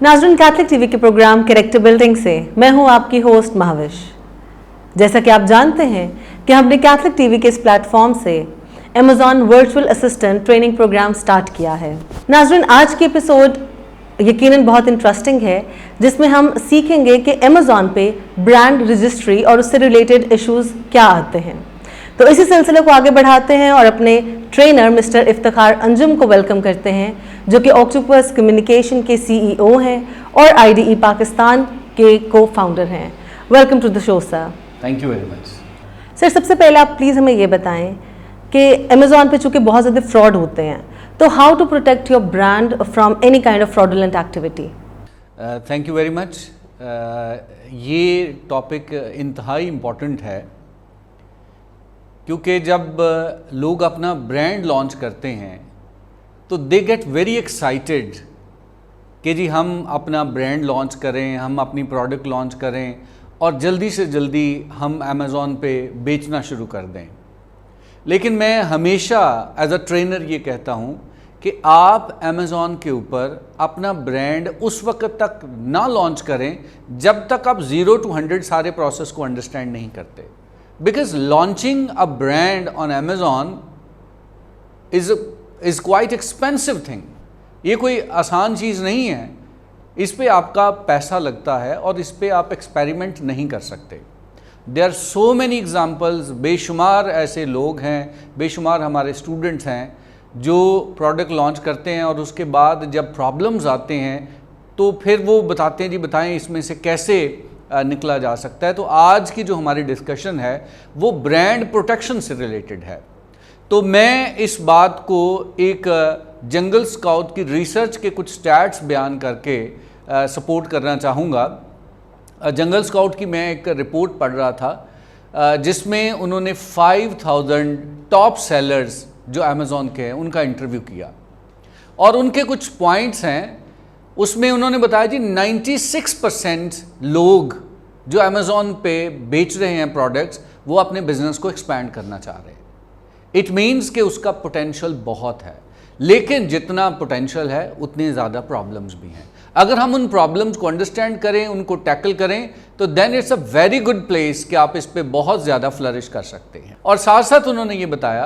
नाज़रीन, Catholic TV के programme character building से मैं हूं आपकी होस्ट महाविश। जैसा कि आप जानते हैं कि हमने कैथलिक टीवी के इस प्लेटफॉर्म से Amazon virtual assistant training programme start किया है। नाज़रीन, आज की एपिसोड यकीनन बहुत इंटरेस्टिंग है, जिसमें हम सीखेंगे कि अमेज़ॉन पे ब्रांड रजिस्ट्री और उससे रिलेटेड इश्यूज़ क्या आते हैं। तो इसी सिलसिले को आगे बढ़ाते हैं और अपने ट्रेनर मिस्टर इफ्तिखार अंजुम को वेलकम करते हैं, जो कि ऑक्टोपस कम्युनिकेशन के CEO हैं और IDE पाकिस्तान के को फाउंडर हैं। Welcome to the show sir. Thank you very much. Sir, सबसे पहले आप प्लीज़ हमें ये बताएं कि अमेज़ॉन पे चूँकि बहुत ज़्यादा फ्रॉड होते हैं, तो how to protect your brand from any kind of fraudulent activity. Thank you very much. ये टॉपिक इंतहाई इम्पॉर्टेंट है, क्योंकि जब लोग अपना ब्रांड लॉन्च करते हैं तो दे गेट वेरी एक्साइटेड कि जी हम अपना ब्रांड लॉन्च करें, हम अपनी प्रोडक्ट लॉन्च करें और जल्दी से जल्दी हम अमेज़ॉन पे बेचना शुरू कर दें। लेकिन मैं हमेशा एज अ ट्रेनर ये कहता हूँ कि आप अमेज़ॉन के ऊपर अपना ब्रांड उस वक्त तक ना लॉन्च करें जब तक आप 0 to 100 सारे प्रोसेस को अंडरस्टैंड नहीं करते। Because launching a brand on Amazon is quite expensive thing. ये कोई आसान चीज़ नहीं है। इस पे आपका पैसा लगता है और इस पे आप एक्सपेरिमेंट नहीं कर सकते। There are so many examples, बेशुमार ऐसे लोग हैं, बेशुमार हमारे स्टूडेंट्स हैं जो प्रोडक्ट लॉन्च करते हैं और उसके बाद जब प्रॉब्लम्स आते हैं तो फिर वो बताते हैं जी बताएं इसमें से कैसे निकला जा सकता है। तो आज की जो हमारी डिस्कशन है वो ब्रांड प्रोटेक्शन से रिलेटेड है। तो मैं इस बात को एक जंगल स्काउट की रिसर्च के कुछ स्टैट्स बयान करके सपोर्ट करना चाहूँगा। जंगल स्काउट की मैं एक रिपोर्ट पढ़ रहा था जिसमें उन्होंने 5000 टॉप सेलर्स जो अमेज़ॉन के हैं उनका इंटरव्यू किया और उनके कुछ पॉइंट्स हैं। उसमें उन्होंने बताया जी 96% लोग जो अमेज़ॉन पे बेच रहे हैं प्रोडक्ट्स, वो अपने बिजनेस को एक्सपैंड करना चाह रहे हैं। इट मीन्स कि उसका पोटेंशियल बहुत है, लेकिन जितना पोटेंशियल है उतनी ज़्यादा प्रॉब्लम्स भी हैं। अगर हम उन प्रॉब्लम्स को अंडरस्टैंड करें, उनको टैकल करें, तो then it's a very good place कि आप इस पे बहुत ज़्यादा फ्लरिश कर सकते हैं। और साथ साथ उन्होंने ये बताया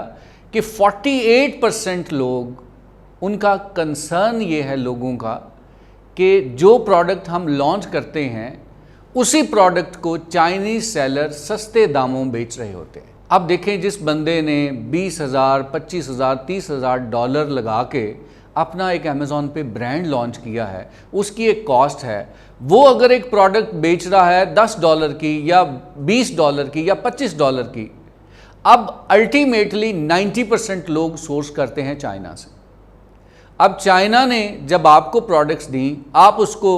कि 48% लोग, उनका कंसर्न ये है लोगों का कि जो प्रोडक्ट हम लॉन्च करते हैं उसी प्रोडक्ट को चाइनीज़ सेलर सस्ते दामों बेच रहे होते हैं। अब देखें, जिस बंदे ने 20,000, 25,000, $30,000 लगा के अपना एक अमेज़ॉन पे ब्रांड लॉन्च किया है, उसकी एक कॉस्ट है। वो अगर एक प्रोडक्ट बेच रहा है $10 की या $20 की या $25 की, अब अल्टीमेटली 90% लोग सोर्स करते हैं चाइना से। अब चाइना ने जब आपको प्रोडक्ट्स दी, आप उसको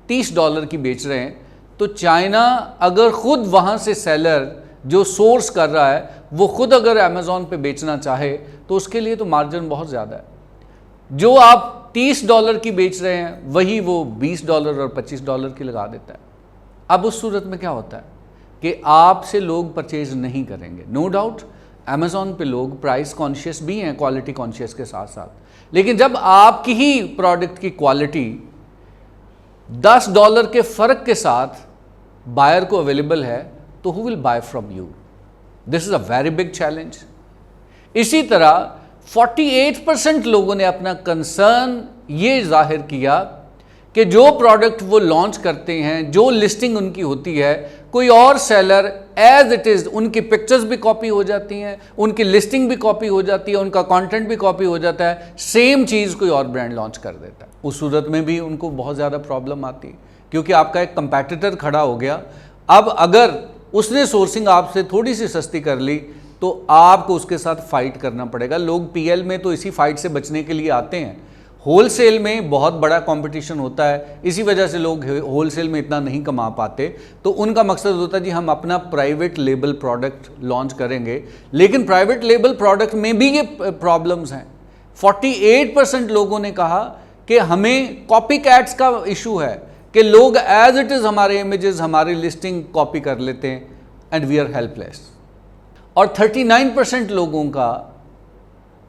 $30 की बेच रहे हैं, तो चाइना अगर ख़ुद वहाँ से सेलर जो सोर्स कर रहा है वो ख़ुद अगर अमेज़ॉन पे बेचना चाहे तो उसके लिए तो मार्जिन बहुत ज़्यादा है। जो आप $30 की बेच रहे हैं वही वो $20 और $25 की लगा देता है। अब उस सूरत में क्या होता है कि आपसे लोग परचेज नहीं करेंगे। नो डाउट अमेज़ॉन पे लोग प्राइस कॉन्शियस भी हैं, क्वालिटी कॉन्शियस के साथ साथ, लेकिन जब आपकी ही प्रोडक्ट की क्वालिटी $10 के फ़र्क के साथ बायर को अवेलेबल है तो who will buy from you? This is a very big challenge. इसी तरह 48% लोगों ने अपना कंसर्न ये जाहिर किया कि जो प्रोडक्ट वो लॉन्च करते हैं, जो लिस्टिंग उनकी होती है, कोई और सेलर एज इट इज़, उनकी पिक्चर्स भी कॉपी हो जाती हैं, उनकी लिस्टिंग भी कॉपी हो जाती है, उनका कंटेंट भी कॉपी हो जाता है, सेम चीज़ कोई और ब्रांड लॉन्च कर देता है। उस सूरत में भी उनको बहुत ज़्यादा प्रॉब्लम आती है, क्योंकि आपका एक कंपैटिटर खड़ा हो गया। अब अगर उसने सोर्सिंग आपसे थोड़ी सी सस्ती कर ली तो आपको उसके साथ फाइट करना पड़ेगा। लोग PL में तो इसी फाइट से बचने के लिए आते हैं। होलसेल में बहुत बड़ा कंपटीशन होता है, इसी वजह से लोग होलसेल में इतना नहीं कमा पाते। तो उनका मकसद होता है जी हम अपना प्राइवेट लेबल प्रोडक्ट लॉन्च करेंगे, लेकिन प्राइवेट लेबल प्रोडक्ट में भी ये प्रॉब्लम्स हैं। 48% लोगों ने कहा कि हमें कॉपी कैट्स का इशू है कि लोग एज इट इज़ हमारे इमेजेस, हमारी लिस्टिंग कॉपी कर लेते हैं एंड वी आर हेल्पलेस। और 39% लोगों का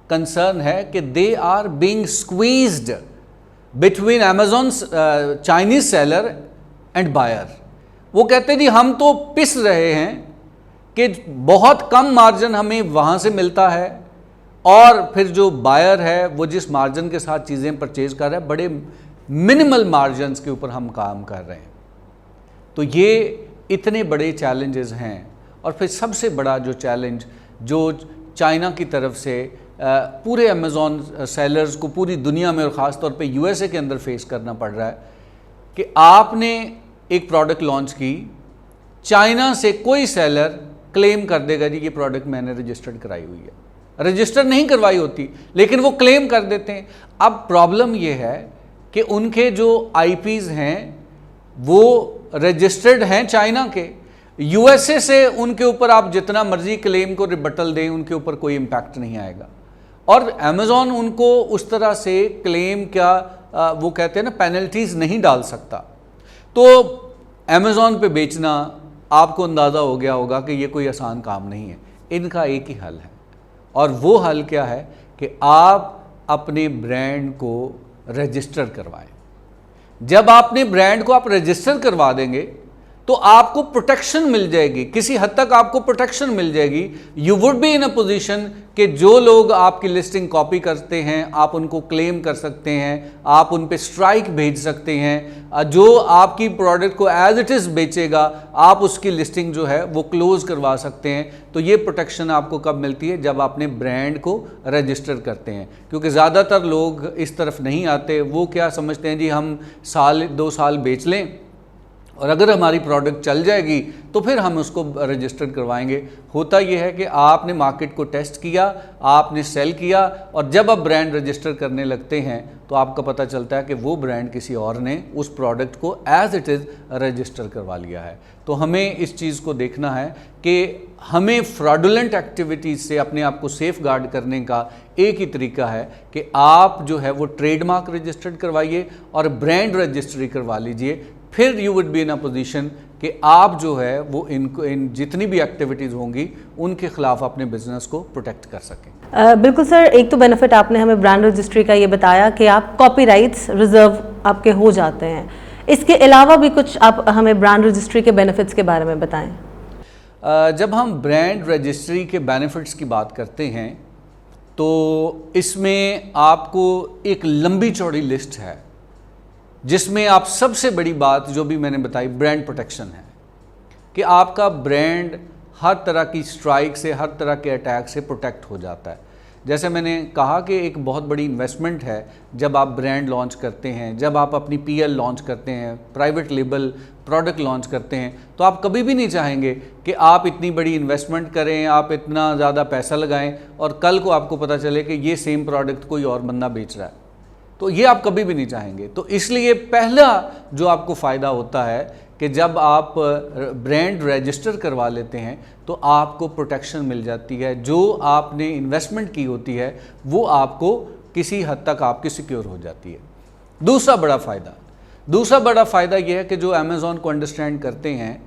कंसर्न है कि they are being squeezed between Amazon Chinese seller and buyer. वो कहते हैं जी हम तो पिस रहे हैं कि बहुत कम मार्जिन हमें वहाँ से मिलता है और फिर जो बायर है वो जिस मार्जिन के साथ चीज़ें परचेज कर रहा है बड़े मिनिमल मार्जिन्स के ऊपर हम काम कर रहे हैं। तो ये इतने बड़े चैलेंजेस हैं। और फिर सबसे बड़ा जो चैलेंज जो चाइना की तरफ से पूरे अमेज़ॉन सेलर्स को पूरी दुनिया में और ख़ास तौर पे यूएसए के अंदर फेस करना पड़ रहा है कि आपने एक प्रोडक्ट लॉन्च की, चाइना से कोई सेलर क्लेम कर देगा जी ये प्रोडक्ट मैंने रजिस्टर्ड कराई हुई है, रजिस्टर नहीं करवाई होती लेकिन वो क्लेम कर देते हैं। अब प्रॉब्लम ये है कि उनके जो आईपीज हैं वो रजिस्टर्ड हैं चाइना के, यूएसए से उनके ऊपर आप जितना मर्जी क्लेम को रिबटल दें उनके ऊपर कोई इम्पैक्ट नहीं आएगा। और अमेज़ॉन उनको उस तरह से क्लेम क्या वो कहते हैं ना पेनल्टीज नहीं डाल सकता। तो अमेज़ॉन पे बेचना आपको अंदाज़ा हो गया होगा कि ये कोई आसान काम नहीं है। इनका एक ही हल है और वो हल क्या है कि आप अपने ब्रांड को रजिस्टर करवाएं। जब आपने ब्रांड को आप रजिस्टर करवा देंगे तो आपको प्रोटेक्शन मिल जाएगी, किसी हद तक आपको प्रोटेक्शन मिल जाएगी। You would be in a position कि जो लोग आपकी लिस्टिंग कॉपी करते हैं आप उनको क्लेम कर सकते हैं, आप उन पे स्ट्राइक भेज सकते हैं। जो आपकी प्रोडक्ट को एज इट इज़ बेचेगा आप उसकी लिस्टिंग जो है वो क्लोज करवा सकते हैं। तो ये प्रोटेक्शन आपको कब मिलती है? जब आपने ब्रांड को रजिस्टर करते हैं। क्योंकि ज़्यादातर लोग इस तरफ नहीं आते, वो क्या समझते हैं जी हम साल 2 साल बेच लें और अगर हमारी प्रोडक्ट चल जाएगी तो फिर हम उसको रजिस्टर करवाएंगे। होता यह है कि आपने मार्केट को टेस्ट किया, आपने सेल किया और जब आप ब्रांड रजिस्टर करने लगते हैं तो आपका पता चलता है कि वो ब्रांड किसी और ने उस प्रोडक्ट को एज इट इज़ रजिस्टर करवा लिया है। तो हमें इस चीज़ को देखना है कि हमें फ्रॉडुलेंट एक्टिविटीज़ से अपने आप को सेफ गार्ड करने का एक ही तरीका है कि आप जो है वो ट्रेडमार्क रजिस्टर्ड करवाइए और ब्रांड रजिस्ट्री करवा लीजिए। फिर you would be in a position कि आप जो है वो इन जितनी भी एक्टिविटीज़ होंगी उनके खिलाफ अपने बिजनेस को प्रोटेक्ट कर सकें। बिल्कुल सर, एक तो बेनिफिट आपने हमें ब्रांड रजिस्ट्री का ये बताया कि आप कॉपीराइट्स रिजर्व आपके हो जाते हैं। इसके अलावा भी कुछ आप हमें ब्रांड रजिस्ट्री के बेनिफिट्स के बारे में बताएं। जब हम ब्रांड रजिस्ट्री के बेनिफिट्स की बात करते हैं तो इसमें आपको एक लंबी चौड़ी लिस्ट है जिसमें आप सबसे बड़ी बात जो भी मैंने बताई ब्रांड प्रोटेक्शन है कि आपका ब्रांड हर तरह की स्ट्राइक से, हर तरह के अटैक से प्रोटेक्ट हो जाता है। जैसे मैंने कहा कि एक बहुत बड़ी इन्वेस्टमेंट है जब आप ब्रांड लॉन्च करते हैं, जब आप अपनी पीएल लॉन्च करते हैं, प्राइवेट लेबल प्रोडक्ट लॉन्च करते हैं, तो आप कभी भी नहीं चाहेंगे कि आप इतनी बड़ी इन्वेस्टमेंट करें, आप इतना ज़्यादा पैसा लगाएं और कल को आपको पता चले कि ये सेम प्रोडक्ट कोई और बंदा बेच रहा है। तो ये आप कभी भी नहीं चाहेंगे। तो इसलिए पहला जो आपको फ़ायदा होता है कि जब आप ब्रांड रजिस्टर करवा लेते हैं तो आपको प्रोटेक्शन मिल जाती है। जो आपने इन्वेस्टमेंट की होती है वो आपको किसी हद तक आपकी सिक्योर हो जाती है। दूसरा बड़ा फ़ायदा यह है कि जो अमेज़ॉन को अंडरस्टैंड करते हैं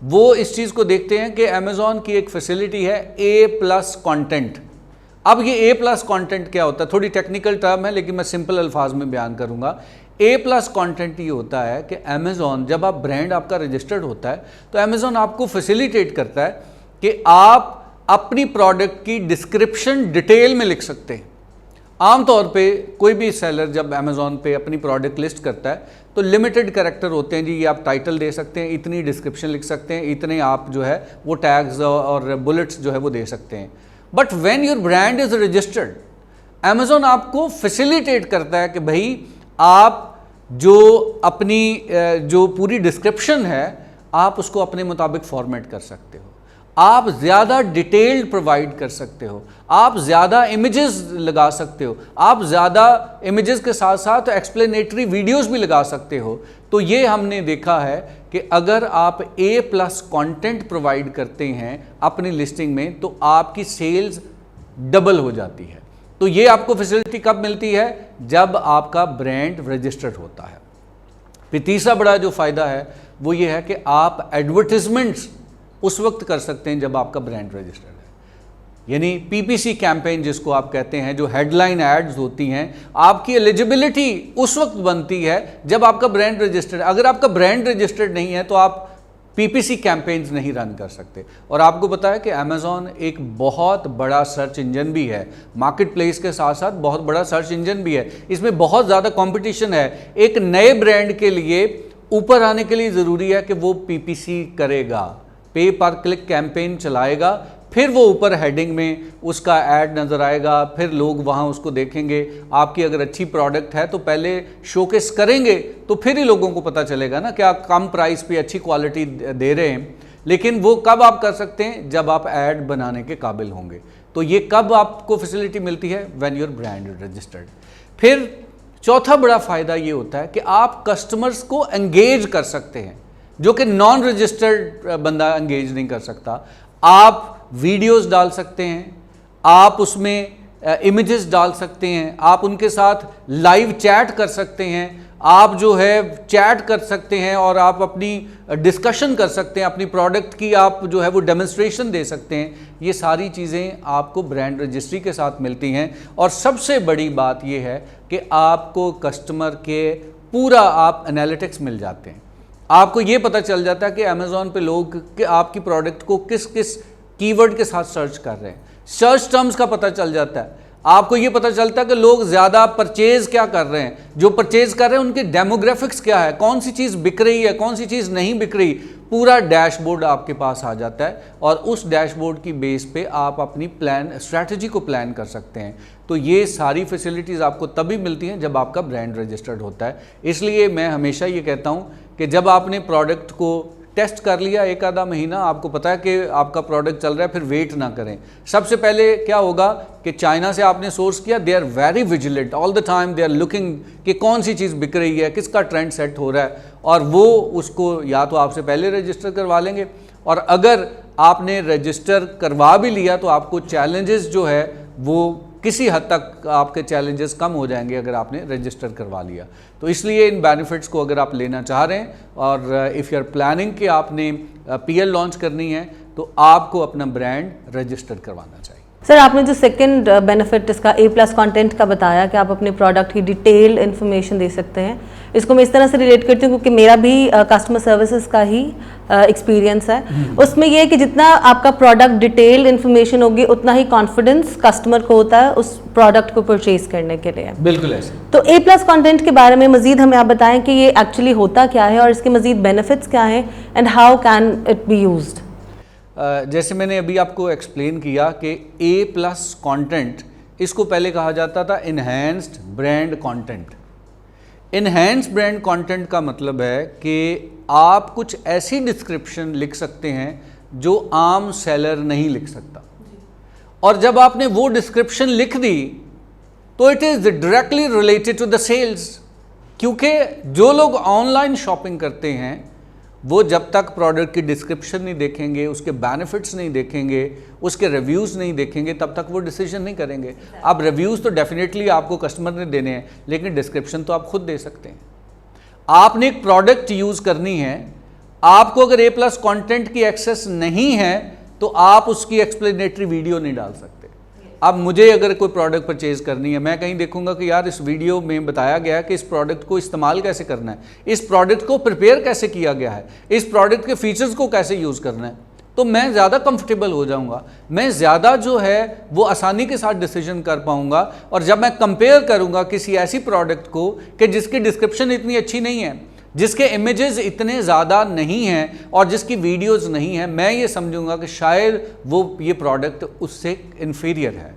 वो इस चीज़ को देखते हैं कि अमेज़ॉन की एक फैसिलिटी है A+ कंटेंट। अब ये A+ कंटेंट क्या होता है? थोड़ी टेक्निकल टर्म है लेकिन मैं सिंपल अल्फाज में बयान करूंगा। A+ कंटेंट ये होता है कि अमेज़ॉन जब आप ब्रांड आपका रजिस्टर्ड होता है तो अमेज़ॉन आपको फैसिलिटेट करता है कि आप अपनी प्रोडक्ट की डिस्क्रिप्शन डिटेल में लिख सकते हैं। आमतौर पे कोई भी सेलर जब अमेज़ॉन पे अपनी प्रोडक्ट लिस्ट करता है तो लिमिटेड कैरेक्टर होते हैं जी, ये आप टाइटल दे सकते हैं, इतनी डिस्क्रिप्शन लिख सकते हैं, इतने आप जो है वो टैग्स और बुलेट्स जो है वो दे सकते हैं। But when your brand is registered, Amazon आपको फैसिलिटेट करता है कि भाई आप जो अपनी जो पूरी डिस्क्रिप्शन है आप उसको अपने मुताबिक फॉर्मेट कर सकते हो, आप ज़्यादा डिटेल्ड प्रोवाइड कर सकते हो, आप ज़्यादा इमेजेस लगा सकते हो, आप ज़्यादा इमेजेस के साथ साथ एक्सप्लेनेटरी वीडियोस भी लगा सकते हो। तो ये हमने देखा है कि अगर आप A+ कंटेंट प्रोवाइड करते हैं अपनी लिस्टिंग में तो आपकी सेल्स डबल हो जाती है। तो ये आपको फैसिलिटी कब मिलती है? जब आपका ब्रांड रजिस्टर्ड होता है। फिर तीसरा बड़ा जो फ़ायदा है वो ये है कि आप एडवर्टिजमेंट्स उस वक्त कर सकते हैं जब आपका ब्रांड रजिस्टर्ड है। यानी पीपीसी कैंपेन जिसको आप कहते हैं, जो हेडलाइन एड्स होती हैं, आपकी एलिजिबिलिटी उस वक्त बनती है जब आपका ब्रांड रजिस्टर्ड। अगर आपका ब्रांड रजिस्टर्ड नहीं है तो आप पीपीसी कैंपेन्स नहीं रन कर सकते। और आपको पता है कि अमेज़ॉन एक बहुत बड़ा सर्च इंजन भी है, मार्केट प्लेस के साथ साथ बहुत बड़ा सर्च इंजन भी है। इसमें बहुत ज़्यादा कंपटीशन है। एक नए ब्रांड के लिए ऊपर आने के लिए ज़रूरी है कि वो पीपीसी करेगा, पे पर क्लिक कैंपेन चलाएगा, फिर वो ऊपर हेडिंग में उसका ऐड नज़र आएगा, फिर लोग वहाँ उसको देखेंगे। आपकी अगर अच्छी प्रोडक्ट है तो पहले शोकेस करेंगे तो फिर ही लोगों को पता चलेगा ना कि आप कम प्राइस पे अच्छी क्वालिटी दे रहे हैं। लेकिन वो कब आप कर सकते हैं? जब आप ऐड बनाने के काबिल होंगे। तो ये कब आपको फैसिलिटी मिलती है? When your brand registered. फिर चौथा बड़ा फ़ायदा ये होता है कि आप कस्टमर्स को एंगेज कर सकते हैं, जो कि नॉन रजिस्टर्ड बंदा एंगेज नहीं कर सकता। आप वीडियोस डाल सकते हैं, आप उसमें इमेजेस डाल सकते हैं, आप उनके साथ लाइव चैट कर सकते हैं, आप जो है चैट कर सकते हैं और आप अपनी डिस्कशन कर सकते हैं, अपनी प्रोडक्ट की आप जो है वो डेमोन्स्ट्रेशन दे सकते हैं। ये सारी चीज़ें आपको ब्रांड रजिस्ट्री के साथ मिलती हैं। और सबसे बड़ी बात ये है कि आपको कस्टमर के पूरा आप एनालिटिक्स मिल जाते हैं। आपको ये पता चल जाता है कि अमेज़ॉन पे लोग कि आपकी प्रोडक्ट को किस किस कीवर्ड के साथ सर्च कर रहे हैं, सर्च टर्म्स का पता चल जाता है। आपको ये पता चलता है कि लोग ज़्यादा परचेज क्या कर रहे हैं, जो परचेज कर रहे हैं उनके डेमोग्राफिक्स क्या है, कौन सी चीज़ बिक रही है, कौन सी चीज़ नहीं बिक रही। पूरा डैशबोर्ड आपके पास आ जाता है और उस डैशबोर्ड की बेस पे आप अपनी स्ट्रैटेजी को प्लान कर सकते हैं। तो ये सारी फैसिलिटीज़ आपको तभी मिलती हैं जब आपका ब्रांड रजिस्टर्ड होता है। इसलिए मैं हमेशा ये कहता हूँ कि जब आपने प्रोडक्ट को टेस्ट कर लिया एक आधा महीना, आपको पता है कि आपका प्रोडक्ट चल रहा है, फिर वेट ना करें। सबसे पहले क्या होगा कि चाइना से आपने सोर्स किया, they are very vigilant all the time, they are looking कि कौन सी चीज़ बिक रही है, किसका ट्रेंड सेट हो रहा है, और वो उसको या तो आपसे पहले रजिस्टर करवा लेंगे, और अगर आपने रजिस्टर करवा भी लिया तो आपको चैलेंजेस जो है वो किसी हद तक आपके चैलेंजेस कम हो जाएंगे अगर आपने रजिस्टर करवा लिया। तो इसलिए इन बेनिफिट्स को अगर आप लेना चाह रहे हैं और इफ़ यू आर प्लानिंग कि आपने पीएल लॉन्च करनी है तो आपको अपना ब्रांड रजिस्टर करवाना चाहिए। सर, आपने जो सेकंड बेनिफिट इसका A+ कंटेंट का बताया कि आप अपने प्रोडक्ट की डिटेल्ड इन्फॉर्मेशन दे सकते हैं, इसको मैं इस तरह से रिलेट करती हूँ क्योंकि मेरा भी कस्टमर सर्विसेज का ही एक्सपीरियंस है। उसमें यह है कि जितना आपका प्रोडक्ट डिटेल्ड इन्फॉर्मेशन होगी उतना ही कॉन्फिडेंस कस्टमर को होता है उस प्रोडक्ट को परचेज करने के लिए। बिल्कुल ऐसे। तो A+ कंटेंट के बारे में मजीद हमें आप बताएं कि ये एक्चुअली होता क्या है और इसके मजीद बेनिफिट्स क्या हैं and how can it be used. जैसे मैंने अभी आपको एक्सप्लेन किया कि A+ कंटेंट, इसको पहले कहा जाता था enhanced brand content. Enhanced brand content का मतलब है कि आप कुछ ऐसी डिस्क्रिप्शन लिख सकते हैं जो आम सेलर नहीं लिख सकता, और जब आपने वो डिस्क्रिप्शन लिख दी तो it is directly related to the sales. क्योंकि जो लोग ऑनलाइन शॉपिंग करते हैं वो जब तक प्रोडक्ट की डिस्क्रिप्शन नहीं देखेंगे, उसके बेनिफिट्स नहीं देखेंगे, उसके रिव्यूज़ नहीं देखेंगे, तब तक वो डिसीजन नहीं करेंगे। अब रिव्यूज़ तो डेफिनेटली आपको कस्टमर ने देने हैं, लेकिन डिस्क्रिप्शन तो आप खुद दे सकते हैं। आपने एक प्रोडक्ट यूज़ करनी है, आपको अगर A+ कंटेंट की एक्सेस नहीं है तो आप उसकी एक्सप्लेनेटरी वीडियो नहीं डाल सकते। अब मुझे अगर कोई प्रोडक्ट परचेज करनी है, मैं कहीं देखूंगा कि यार इस वीडियो में बताया गया है कि इस प्रोडक्ट को इस्तेमाल कैसे करना है, इस प्रोडक्ट को प्रिपेयर कैसे किया गया है, इस प्रोडक्ट के फीचर्स को कैसे यूज़ करना है, तो मैं ज़्यादा कंफर्टेबल हो जाऊंगा, मैं ज़्यादा जो है वो आसानी के साथ डिसीजन कर पाऊंगा। और जब मैं कंपेयर करूंगा किसी ऐसी प्रोडक्ट को कि जिसकी डिस्क्रिप्शन इतनी अच्छी नहीं है, जिसके इमेजेस इतने ज़्यादा नहीं हैं और जिसकी वीडियोस नहीं हैं, मैं ये समझूंगा कि शायद वो ये प्रोडक्ट उससे इन्फीरियर है।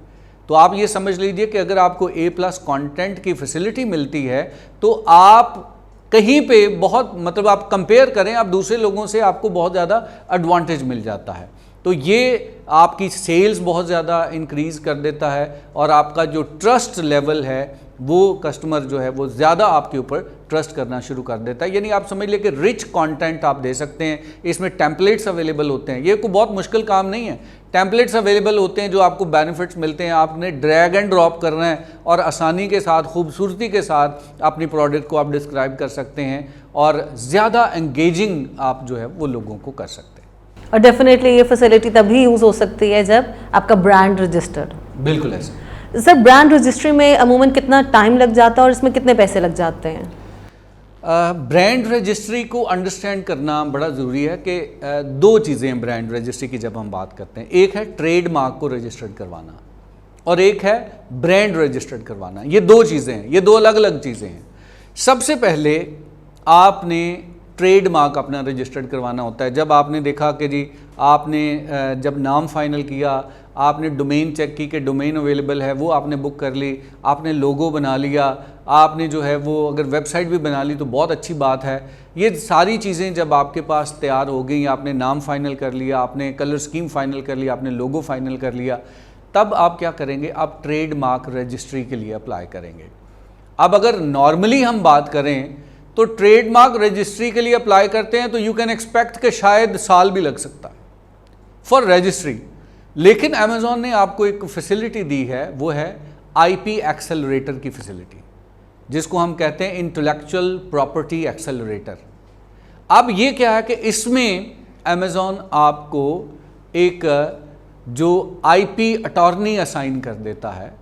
तो आप ये समझ लीजिए कि अगर आपको A+ कंटेंट की फैसिलिटी मिलती है तो आप कहीं पे बहुत मतलब आप कंपेयर करें, आप दूसरे लोगों से आपको बहुत ज़्यादा एडवांटेज मिल जाता है। तो ये आपकी सेल्स बहुत ज़्यादा इंक्रीज़ कर देता है और आपका जो ट्रस्ट लेवल है वो कस्टमर जो है वो ज़्यादा आपके ऊपर ट्रस्ट करना शुरू कर देता है। यानी आप समझ लीजिए कि रिच कंटेंट आप दे सकते हैं, इसमें टेम्पलेट्स अवेलेबल होते हैं। ये कोई बहुत मुश्किल काम नहीं है, टेम्पलेट्स अवेलेबल होते हैं जो आपको बेनिफिट्स मिलते हैं, आपने ड्रैग एंड ड्रॉप करना है और आसानी के साथ, खूबसूरती के साथ अपनी प्रोडक्ट को आप डिस्क्राइब कर सकते हैं और ज़्यादा एंगेजिंग आप जो है वो लोगों को कर सकते हैं। और डेफिनेटली ये फैसिलिटी तभी यूज़ हो सकती है जब आपका ब्रांड रजिस्टर्ड। बिल्कुल ऐसा। सर, ब्रांड रजिस्ट्री में अमूमन कितना टाइम लग जाता है और इसमें कितने पैसे लग जाते हैं? ब्रांड रजिस्ट्री को अंडरस्टैंड करना बड़ा ज़रूरी है कि दो चीज़ें हैं ब्रांड रजिस्ट्री की जब हम बात करते हैं। एक है ट्रेडमार्क को रजिस्टर्ड करवाना और एक है ब्रांड रजिस्टर्ड करवाना। ये दो चीज़ें हैं, ये दो अलग अलग चीज़ें हैं। सबसे पहले आपने ट्रेडमार्क अपना रजिस्टर्ड करवाना होता है। जब आपने देखा कि जी आपने जब नाम फाइनल किया, आपने डोमेन चेक की कि डोमेन अवेलेबल है, वो आपने बुक कर ली, आपने लोगो बना लिया, आपने जो है वो अगर वेबसाइट भी बना ली तो बहुत अच्छी बात है। ये सारी चीज़ें जब आपके पास तैयार हो गई, आपने नाम फाइनल कर लिया, आपने कलर स्कीम फाइनल कर लिया, आपने लोगो फाइनल कर लिया, तब आप क्या करेंगे, आप ट्रेडमार्क रजिस्ट्री के लिए अप्लाई करेंगे। अब अगर नॉर्मली हम बात करें तो ट्रेडमार्क रजिस्ट्री के लिए अप्लाई करते हैं तो यू कैन एक्सपेक्ट कि शायद साल भी लग सकता है फॉर रजिस्ट्री। लेकिन अमेज़ॉन ने आपको एक फैसिलिटी दी है, वो है आईपी एक्सेलरेटर की फैसिलिटी, जिसको हम कहते हैं इंटेलेक्चुअल प्रॉपर्टी एक्सेलरेटर। अब ये क्या है कि इसमें अमेज़ॉन आपको एक जो आईपी अटॉर्नी असाइन कर देता है,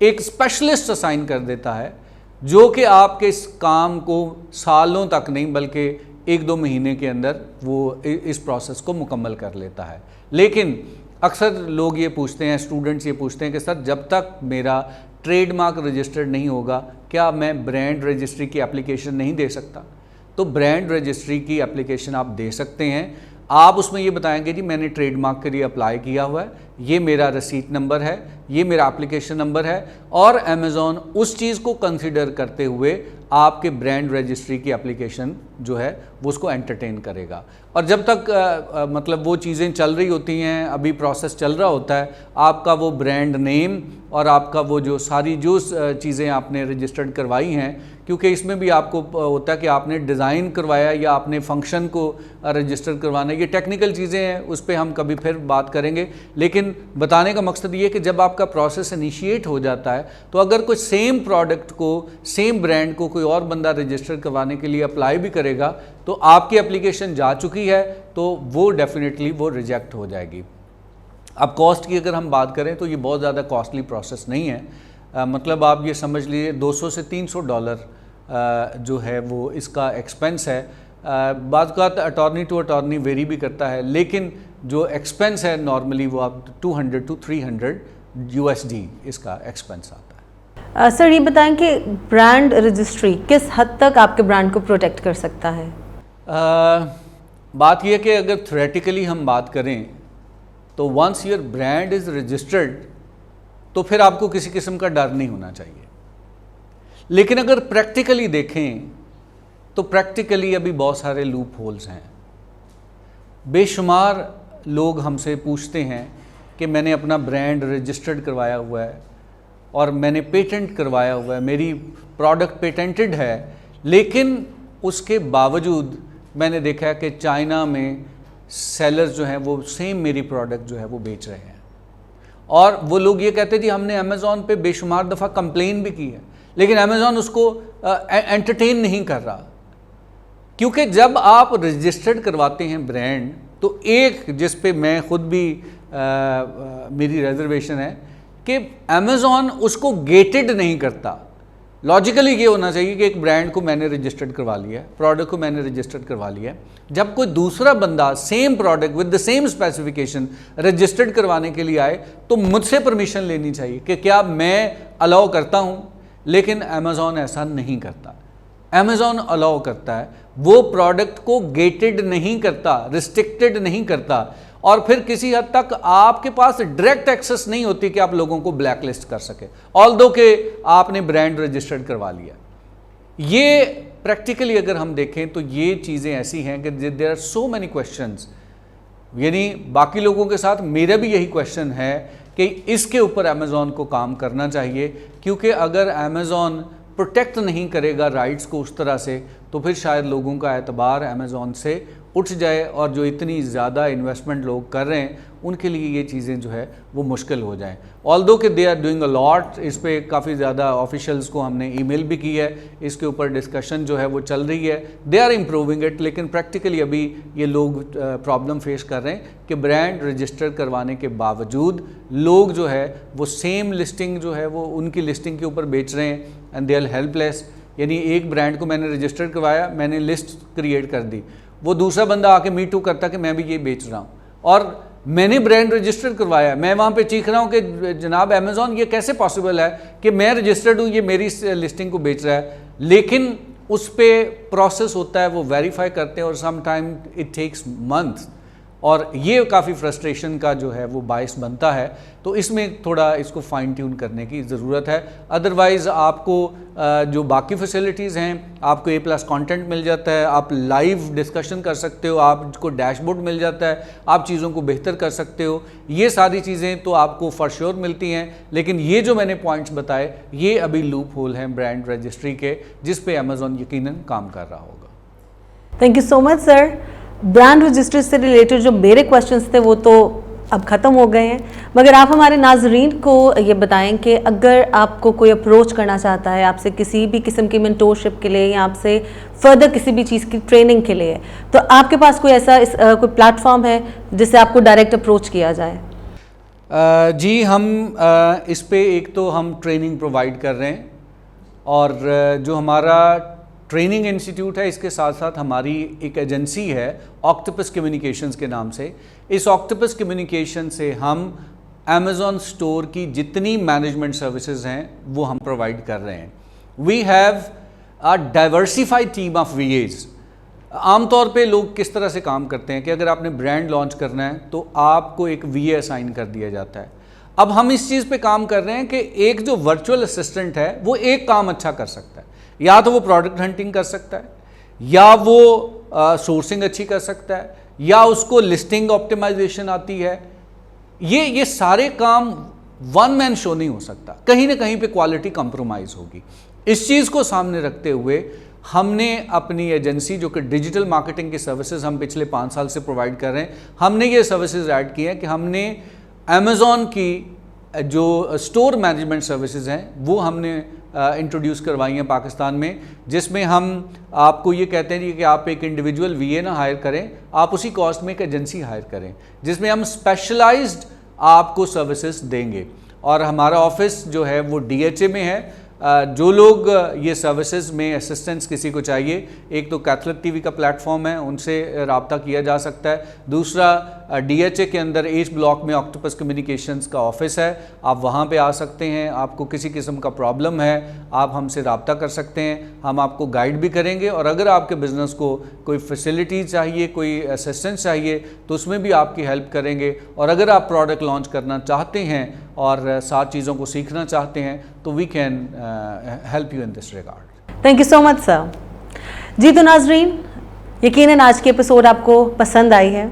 एक स्पेशलिस्ट असाइन कर देता है, जो कि आपके इस काम को सालों तक नहीं बल्कि 1-2 महीने के अंदर वो इस प्रोसेस को मुकम्मल कर लेता है। लेकिन अक्सर लोग ये पूछते हैं, स्टूडेंट्स ये पूछते हैं कि सर जब तक मेरा ट्रेडमार्क रजिस्टर्ड नहीं होगा क्या मैं ब्रांड रजिस्ट्री की एप्लीकेशन नहीं दे सकता? तो ब्रांड रजिस्ट्री की एप्लीकेशन आप दे सकते हैं। आप उसमें ये बताएंगे जी मैंने ट्रेडमार्क के लिए अप्लाई किया हुआ है, ये मेरा रसीद नंबर है, ये मेरा एप्लीकेशन नंबर है, और अमेज़ॉन उस चीज़ को कंसिडर करते हुए आपके ब्रांड रजिस्ट्री की एप्लीकेशन जो है वो उसको एंटरटेन करेगा। और जब तक मतलब वो चीज़ें चल रही होती हैं, अभी प्रोसेस चल रहा होता है, आपका वो ब्रांड नेम और आपका वो जो सारी जो चीज़ें आपने रजिस्टर्ड करवाई हैं, क्योंकि इसमें भी आपको होता है कि आपने डिज़ाइन करवाया या आपने फंक्शन को रजिस्टर करवाना, ये टेक्निकल चीज़ें हैं, उस पर हम कभी फिर बात करेंगे। लेकिन बताने का मकसद ये है कि जब आपका प्रोसेस इनिशिएट हो जाता है तो अगर कोई सेम प्रोडक्ट को, सेम ब्रांड को कोई और बंदा रजिस्टर करवाने के लिए अप्लाई भी करेगा तो आपकी एप्लीकेशन जा चुकी है तो वो डेफिनेटली वो रिजेक्ट हो जाएगी। अब कॉस्ट की अगर हम बात करें तो ये बहुत ज़्यादा कॉस्टली प्रोसेस नहीं है। मतलब आप ये समझ लीजिए $200 से $300 जो है वो इसका एक्सपेंस है। बात का अटॉर्नी टू अटॉर्नी वेरी भी करता है, लेकिन जो एक्सपेंस है नॉर्मली वो आप 200 to 300 USD इसका एक्सपेंस आता है। सर ये बताएं कि ब्रांड रजिस्ट्री किस हद तक आपके ब्रांड को प्रोटेक्ट कर सकता है? बात यह कि अगर थ्योरेटिकली हम बात करें तो once your brand is registered तो फिर आपको किसी किस्म का डर नहीं होना चाहिए। लेकिन अगर प्रैक्टिकली देखें तो प्रैक्टिकली अभी बहुत सारे लूप होल्स हैं। बेशुमार लोग हमसे पूछते हैं कि मैंने अपना ब्रांड रजिस्टर्ड करवाया हुआ है और मैंने पेटेंट करवाया हुआ है, मेरी प्रोडक्ट पेटेंटेड है, लेकिन उसके बावजूद मैंने देखा है कि चाइना में सेलर्स जो हैं वो सेम मेरी प्रोडक्ट जो है वो बेच रहे हैं। और वो लोग ये कहते हैं जी हमने अमेज़ॉन पे बेशुमार दफ़ा कंप्लेन भी की है, लेकिन अमेज़ॉन उसको एंटरटेन नहीं कर रहा। क्योंकि जब आप रजिस्टर्ड करवाते हैं ब्रांड तो एक जिस पे मैं ख़ुद भी मेरी रिजर्वेशन है कि अमेज़ॉन उसको गेटेड नहीं करता। लॉजिकली ये होना चाहिए कि एक ब्रांड को मैंने रजिस्टर्ड करवा लिया है, प्रोडक्ट को मैंने रजिस्टर्ड करवा लिया है, जब कोई दूसरा बंदा same product with the same specification registered करवाने के लिए आए तो मुझसे परमिशन लेनी चाहिए कि क्या मैं अलाउ करता हूँ। लेकिन अमेज़ॉन ऐसा नहीं करता। अमेज़ॉन अलाउ करता है, वो प्रोडक्ट को गेटेड नहीं करता, रिस्ट्रिक्टेड नहीं करता, और फिर किसी हद तक आपके पास डायरेक्ट एक्सेस नहीं होती कि आप लोगों को ब्लैक लिस्ट कर सके, ऑल्दो के आपने ब्रांड रजिस्टर्ड करवा लिया। ये प्रैक्टिकली अगर हम देखें तो ये चीज़ें ऐसी हैं कि there are so many questions. यानी बाकी लोगों के साथ मेरा भी यही क्वेश्चन है कि इसके ऊपर अमेज़ॉन को काम करना चाहिए, क्योंकि अगर अमेज़ॉन प्रोटेक्ट नहीं करेगा राइट्स को उस तरह से तो फिर शायद लोगों का एतबार अमेज़ॉन से उठ जाए और जो इतनी ज़्यादा इन्वेस्टमेंट लोग कर रहे हैं उनके लिए ये चीज़ें जो है वो मुश्किल हो जाएं। ऑल्दो कि they are doing a lot, इस पे काफ़ी ज़्यादा ऑफिशियल्स को हमने ईमेल भी की है, इसके ऊपर डिस्कशन जो है वो चल रही है, दे आर इम्प्रूविंग इट, लेकिन प्रैक्टिकली अभी ये लोग प्रॉब्लम फेस कर रहे हैं कि ब्रांड रजिस्टर करवाने के बावजूद लोग जो है वो सेम लिस्टिंग जो है वो उनकी लिस्टिंग के ऊपर बेच रहे हैं एंड दे आर हेल्पलेस। यानी एक ब्रांड को मैंने रजिस्टर करवाया, मैंने लिस्ट क्रिएट कर दी, वो दूसरा बंदा आके मी टू करता कि मैं भी ये बेच रहा हूँ, और मैंने ब्रांड रजिस्टर करवाया, मैं वहाँ पे चीख रहा हूँ कि जनाब अमेज़ॉन ये कैसे पॉसिबल है कि मैं रजिस्टर्ड हूँ, ये मेरी लिस्टिंग को बेच रहा है। लेकिन उस पर प्रोसेस होता है, वो वेरीफाई करते हैं और some time it takes month, और ये काफ़ी फ्रस्ट्रेशन का जो है वो बायस बनता है। तो इसमें थोड़ा इसको फाइन ट्यून करने की ज़रूरत है। अदरवाइज़ आपको जो बाकी फैसिलिटीज़ हैं, आपको A+ कंटेंट मिल जाता है, आप लाइव डिस्कशन कर सकते हो, आपको डैशबोर्ड मिल जाता है, आप चीज़ों को बेहतर कर सकते हो, ये सारी चीज़ें तो आपको फॉर श्योर मिलती हैं। लेकिन ये जो मैंने पॉइंट्स बताए ये अभी लूप होल हैं ब्रांड रजिस्ट्री के, जिस पे अमेज़ॉन यकीनन काम कर रहा होगा। Thank you so much sir. Brand registry से रिलेटेड जो मेरे क्वेश्चंस थे वो तो अब ख़त्म हो गए हैं, मगर आप हमारे नाजरीन को ये बताएं कि अगर आपको कोई अप्रोच करना चाहता है आपसे किसी भी किस्म की मेंटोरशिप के लिए या आपसे फर्दर किसी भी चीज़ की ट्रेनिंग के लिए, तो आपके पास कोई ऐसा कोई प्लेटफॉर्म है जिससे आपको डायरेक्ट अप्रोच किया जाए? जी, हम इस पे एक तो हम ट्रेनिंग प्रोवाइड कर रहे हैं, और जो हमारा ट्रेनिंग इंस्टीट्यूट है इसके साथ साथ हमारी एक एजेंसी है ऑक्टोपस कम्युनिकेशंस के नाम से। इस ऑक्टोपस कम्युनिकेशन से हम अमेज़ॉन स्टोर की जितनी मैनेजमेंट सर्विसेज हैं वो हम प्रोवाइड कर रहे हैं। We have a diversified team of VAs। आमतौर पे लोग किस तरह से काम करते हैं कि अगर आपने ब्रांड लॉन्च करना है तो आपको एक VA असाइन कर दिया जाता है। अब हम इस चीज़ पे काम कर रहे हैं कि एक जो वर्चुअल असिस्टेंट है वो एक काम अच्छा कर सकता है, या तो वो प्रोडक्ट हंटिंग कर सकता है, या वो सोर्सिंग अच्छी कर सकता है, या उसको लिस्टिंग ऑप्टिमाइजेशन आती है। ये सारे काम वन मैन शो नहीं हो सकता, कहीं ना कहीं पे क्वालिटी कंप्रोमाइज़ होगी। इस चीज़ को सामने रखते हुए हमने अपनी एजेंसी जो कि डिजिटल मार्केटिंग की सर्विसेज हम पिछले 5 साल से प्रोवाइड कर रहे हैं, हमने ये सर्विसेज ऐड की हैं कि हमने अमेज़ॉन की जो स्टोर मैनेजमेंट सर्विसेज हैं वो हमने इंट्रोड्यूस करवाई हैं पाकिस्तान में, जिसमें हम आपको ये कहते हैं कि आप एक इंडिविजुअल VA ना हायर करें, आप उसी कॉस्ट में एक एजेंसी हायर करें जिसमें हम स्पेशलाइज्ड आपको सर्विसेज देंगे। और हमारा ऑफिस जो है वो DHA में है। जो लोग ये सर्विसेज में असिस्टेंस किसी को चाहिए, एक तो कैथलिक TV का प्लेटफॉर्म है, उनसे रब्ता किया जा सकता है। दूसरा DHA के अंदर H ब्लॉक में ऑक्टोपस कम्युनिकेशंस का ऑफिस है, आप वहाँ पे आ सकते हैं। आपको किसी किस्म का प्रॉब्लम है आप हमसे रब्ता कर सकते हैं, हम आपको गाइड भी करेंगे। और अगर आपके बिज़नेस को कोई फैसिलिटी चाहिए, कोई असिस्टेंस चाहिए तो उसमें भी आपकी हेल्प करेंगे। और अगर आप प्रोडक्ट लॉन्च करना चाहते हैं और 7 चीज़ों को सीखना चाहते हैं तो we can help you in this regard. Thank you so much sir. जी तो नाजरीन, यकीनन आज की एपिसोड आपको पसंद आई है।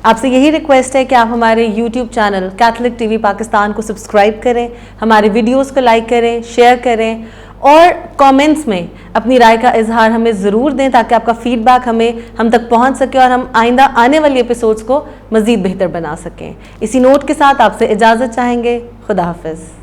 आपसे यही रिक्वेस्ट है कि आप हमारे YouTube channel Catholic TV Pakistan को सब्सक्राइब करें, हमारे वीडियोस को लाइक करें, शेयर करें और कमेंट्स में अपनी राय का इजहार हमें ज़रूर दें ताकि आपका फीडबैक हम तक पहुंच सके और हम आइंदा आने वाली एपिसोड्स को मज़ीद बेहतर बना सकें। इसी नोट के साथ आपसे इजाज़त चाहेंगे। खुदा हाफिज़।